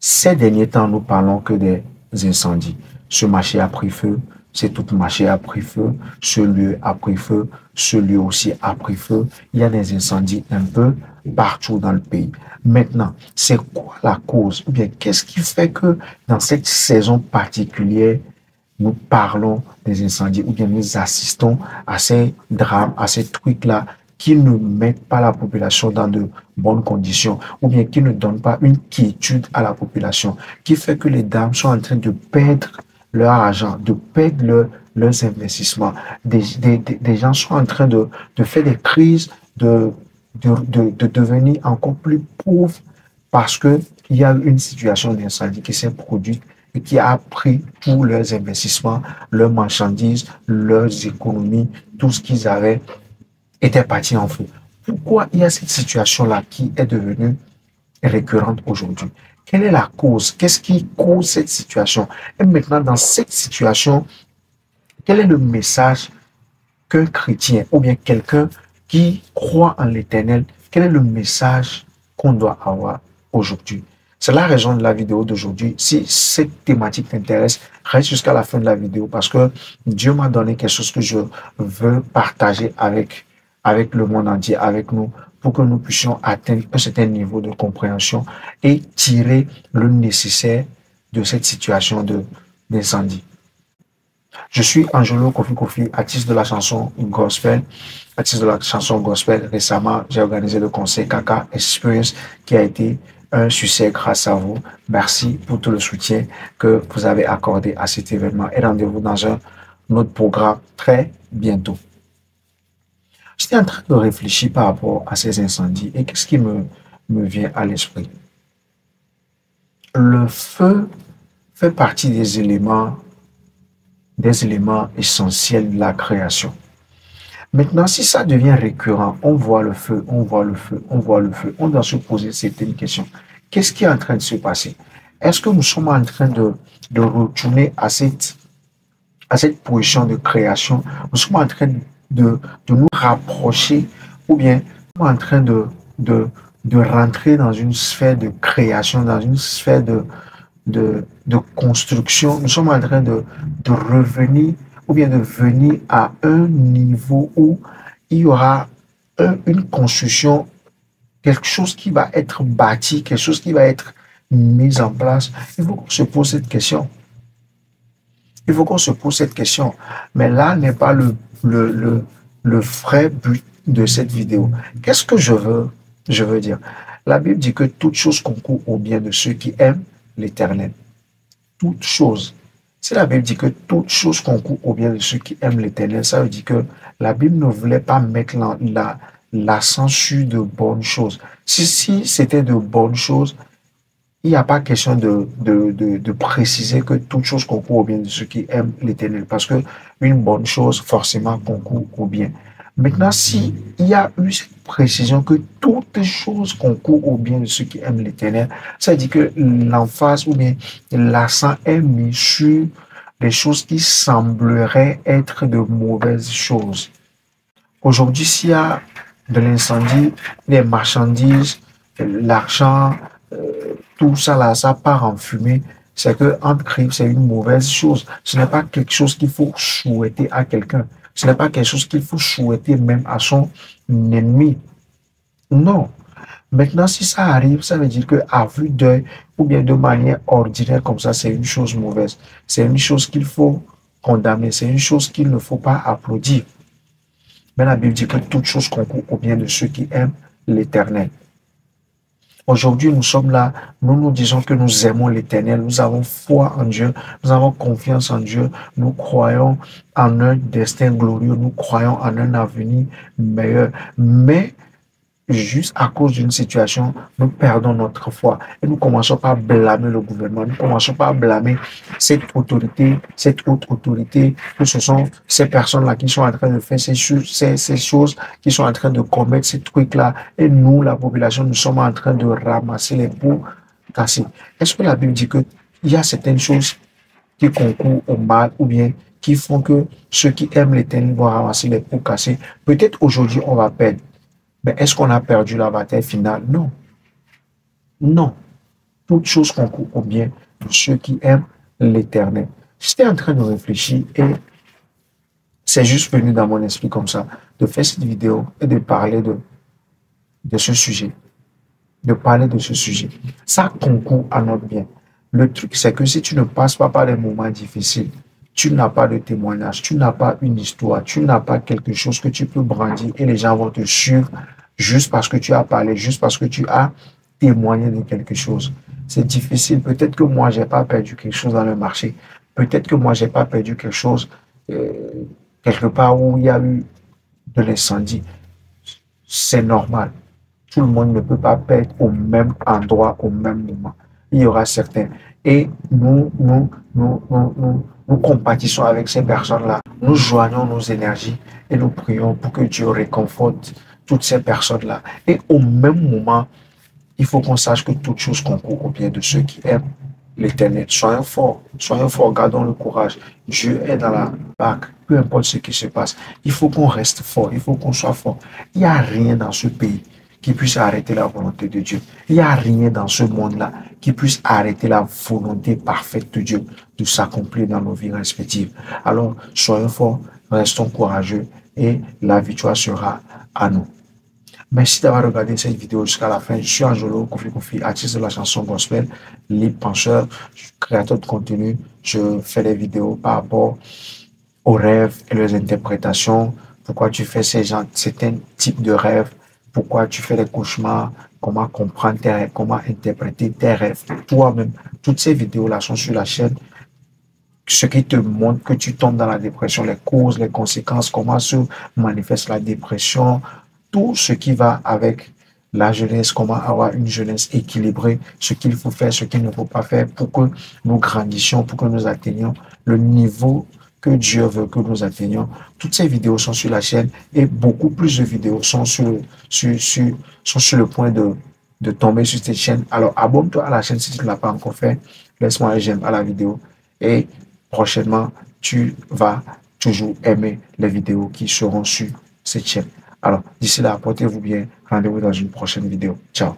Ces derniers temps, nous parlons que des incendies. Ce marché a pris feu, c'est tout marché a pris feu, ce lieu a pris feu, ce lieu aussi a pris feu. Il y a des incendies un peu partout dans le pays. Maintenant, c'est quoi la cause? Ou bien, qu'est-ce qui fait que dans cette saison particulière, nous parlons des incendies ou bien nous assistons à ces drames, à ces trucs-là qui ne mettent pas la population dans de bonnes conditions ou bien qui ne donnent pas une quiétude à la population, qui fait que les dames sont en train de perdre leur argent, de perdre leurs investissements. Des gens sont en train de faire des crises, de devenir encore plus pauvres parce qu'il y a une situation d'incendie qui s'est produite et qui a pris tous leurs investissements, leurs marchandises, leurs économies, tout ce qu'ils avaient était parti en feu. Pourquoi il y a cette situation-là qui est devenue récurrente aujourd'hui? Quelle est la cause? Qu'est-ce qui cause cette situation? Et maintenant, dans cette situation, quel est le message qu'un chrétien ou bien quelqu'un qui croit en l'Éternel, quel est le message qu'on doit avoir aujourd'hui? C'est la raison de la vidéo d'aujourd'hui. Si cette thématique t'intéresse, reste jusqu'à la fin de la vidéo parce que Dieu m'a donné quelque chose que je veux partager avec le monde entier, avec nous, pour que nous puissions atteindre un certain niveau de compréhension et tirer le nécessaire de cette situation d'incendie. Je suis Angelo Kofi Kofi, artiste de la chanson gospel. Artiste de la chanson gospel, récemment, j'ai organisé le concert Kaka Experience qui a été un succès grâce à vous. Merci pour tout le soutien que vous avez accordé à cet événement et rendez-vous dans un autre programme très bientôt. J'étais en train de réfléchir par rapport à ces incendies et qu'est-ce qui me vient à l'esprit? Le feu fait partie des éléments essentiels de la création. Maintenant, si ça devient récurrent, on voit le feu, on voit le feu, on voit le feu, on doit se poser certaines questions. Qu'est-ce qui est en train de se passer? Est-ce que nous sommes en train de retourner à cette position de création? Nous sommes en train de nous rapprocher ou bien nous sommes en train de rentrer dans une sphère de création, dans une sphère de construction. Nous sommes en train de revenir ou bien de venir à un niveau où il y aura une construction, quelque chose qui va être bâti, quelque chose qui va être mis en place. Il faut qu'on se pose cette question. Il faut qu'on se pose cette question. Mais là n'est pas le vrai but de cette vidéo. Qu'est-ce que je veux dire? La Bible dit que toute chose concourt au bien de ceux qui aiment l'Éternel. Toute chose. Si la Bible dit que toute chose concourt au bien de ceux qui aiment l'Éternel, ça veut dire que la Bible ne voulait pas mettre l'accent sur de bonnes choses. Si c'était de bonnes choses, il n'y a pas question de préciser que toute chose concourt au bien de ceux qui aiment l'Éternel, parce que une bonne chose forcément concourt au bien. Maintenant, s'il y a eu cette précision que toutes choses concourent au bien de ceux qui aiment l'Éternel, ça veut dire que l'emphase ou bien l'accent est mis sur les choses qui sembleraient être de mauvaises choses. Aujourd'hui, s'il y a de l'incendie, des marchandises, l'argent, tout ça là, ça part en fumée, c'est que entre crimes, c'est une mauvaise chose. Ce n'est pas quelque chose qu'il faut souhaiter à quelqu'un. Ce n'est pas quelque chose qu'il faut souhaiter même à son ennemi. Non. Maintenant, si ça arrive, ça veut dire qu'à vue d'œil ou bien de manière ordinaire comme ça, c'est une chose mauvaise. C'est une chose qu'il faut condamner. C'est une chose qu'il ne faut pas applaudir. Mais la Bible dit que toute chose concourt au bien de ceux qui aiment l'Éternel. Aujourd'hui, nous sommes là, nous disons que nous aimons l'Éternel, nous avons foi en Dieu, nous avons confiance en Dieu, nous croyons en un destin glorieux, nous croyons en un avenir meilleur. Mais juste à cause d'une situation, nous perdons notre foi et nous commençons par blâmer le gouvernement, nous commençons par blâmer cette autre autorité, que ce sont ces personnes-là qui sont en train de faire ces choses, qui sont en train de commettre ces trucs-là, et nous, la population, nous sommes en train de ramasser les pots cassés. Est-ce que la Bible dit qu'il y a certaines choses qui concourent au mal ou bien qui font que ceux qui aiment l'Éternel vont ramasser les pots cassés? Peut-être aujourd'hui, on va perdre. Mais est-ce qu'on a perdu la bataille finale? Non. Non. Toutes choses concourent au bien de ceux qui aiment l'Éternel. J'étais en train de réfléchir et c'est juste venu dans mon esprit comme ça, de faire cette vidéo et de parler de ce sujet. De parler de ce sujet. Ça concourt à notre bien. Le truc, c'est que si tu ne passes pas par des moments difficiles, tu n'as pas de témoignage, tu n'as pas une histoire, tu n'as pas quelque chose que tu peux brandir et les gens vont te suivre juste parce que tu as parlé, juste parce que tu as témoigné de quelque chose. C'est difficile. Peut-être que moi, j'ai pas perdu quelque chose dans le marché. Peut-être que moi, j'ai pas perdu quelque chose euh, quelque part où il y a eu de l'incendie. C'est normal. Tout le monde ne peut pas perdre au même endroit, au même moment. Il y aura certains. Et nous compatissons avec ces personnes-là. Nous joignons nos énergies et nous prions pour que Dieu réconforte toutes ces personnes-là. Et au même moment, il faut qu'on sache que toute chose concourt au bien de ceux qui aiment l'Éternel. Soyons forts, gardons le courage. Dieu est dans la barque, peu importe ce qui se passe. Il faut qu'on reste fort, il faut qu'on soit fort. Il n'y a rien dans ce pays qui puisse arrêter la volonté de Dieu. Il n'y a rien dans ce monde-là qui puisse arrêter la volonté parfaite de Dieu de s'accomplir dans nos vies respectives. Alors, soyons forts, restons courageux et la victoire sera à nous. Merci d'avoir regardé cette vidéo jusqu'à la fin. Je suis Angelo Kofi Kofi, artiste de la chanson gospel, libre penseur, créateur de contenu. Je fais des vidéos par rapport aux rêves et leurs interprétations. Pourquoi tu fais certains types de rêves, pourquoi tu fais des cauchemars, comment comprendre tes rêves, comment interpréter tes rêves toi-même. Toutes ces vidéos-là sont sur la chaîne. Ce qui te montre que tu tombes dans la dépression, les causes, les conséquences, comment se manifeste la dépression, tout ce qui va avec la jeunesse, comment avoir une jeunesse équilibrée, ce qu'il faut faire, ce qu'il ne faut pas faire pour que nous grandissions, pour que nous atteignions le niveau que Dieu veut que nous atteignions. Toutes ces vidéos sont sur la chaîne et beaucoup plus de vidéos sont sur le point de tomber sur cette chaîne. Alors, abonne-toi à la chaîne si tu ne l'as pas encore fait. Laisse-moi un j'aime à la vidéo et prochainement, tu vas toujours aimer les vidéos qui seront sur cette chaîne. Alors, d'ici là, portez-vous bien. Rendez-vous dans une prochaine vidéo. Ciao.